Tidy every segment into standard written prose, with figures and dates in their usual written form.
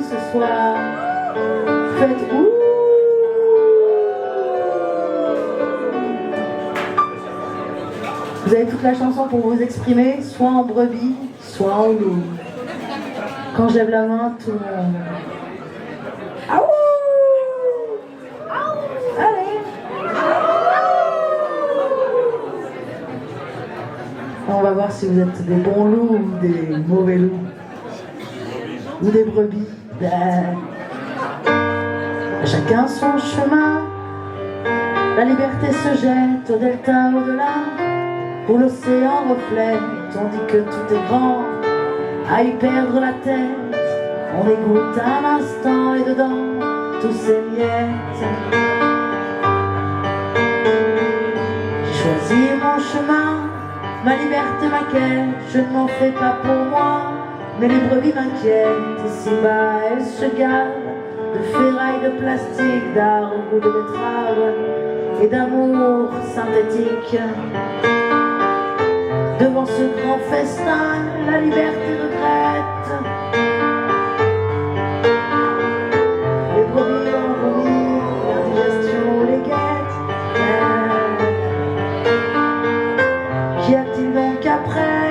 ce soir. Faites ouh. Vous avez toute la chanson pour vous exprimer, soit en brebis, soit en loup. Quand je lève la main, tout le monde. Ah ouh. Allez. On va voir si vous êtes des bons loups ou des mauvais loups. Ou des brebis. Chacun son chemin. La liberté se jette au delta au-delà, où l'océan reflète, on dit que tout est grand. À y perdre la tête, on écoute un instant et dedans tous ces miettes. J'ai choisi mon chemin, ma liberté, ma quête, je ne m'en fais pas pour moi, mais les brebis m'inquiètent. Ici-bas, elles se gavent de ferrailles, de plastique, d'art au goût de betterave et d'amour synthétique. Devant ce grand festin, la liberté regrette. Les brebis ont vomi, l'indigestion les guette. Qu'y a-t-il donc après?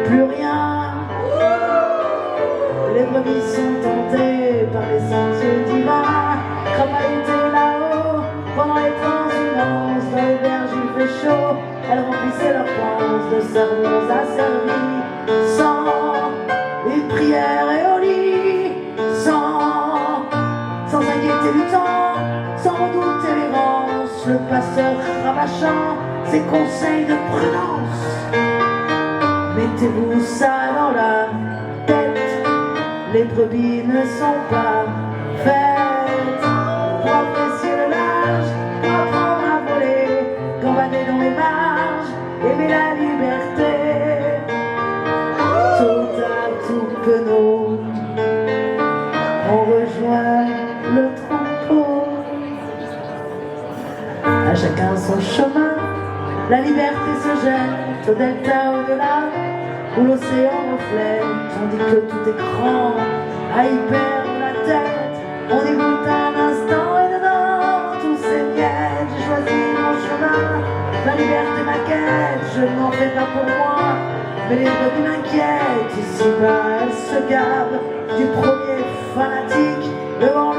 Plus rien. Les brebis sont tentées par les sentiers divins, crapahuter là-haut pendant les transhumances. Dans les berges il fait chaud, elles remplissaient leurs panses de sermons asservis, sans une prière et au lit, sans inquiéter du temps, sans redouter l'errance, le passeur rabâchant ses conseils de prudence. Mettez-vous ça dans la tête, les brebis ne sont pas faites pour apprécier le large, pour apprendre à voler, gambader dans les marges, aimer la liberté. Tout à tout penaud, on rejoint le troupeau. À chacun son chemin, la liberté se jette au delta au-delà, où l'océan reflète, on dit que tout est grand. À y perdre la tête, on écoute un instant et dedans tous ces miettes. J'ai choisi mon chemin, la liberté ma quête, je ne m'en fais pas pour moi, mais les brebis m'inquiètent. Ici-bas elles se gavent du premier fanatique devant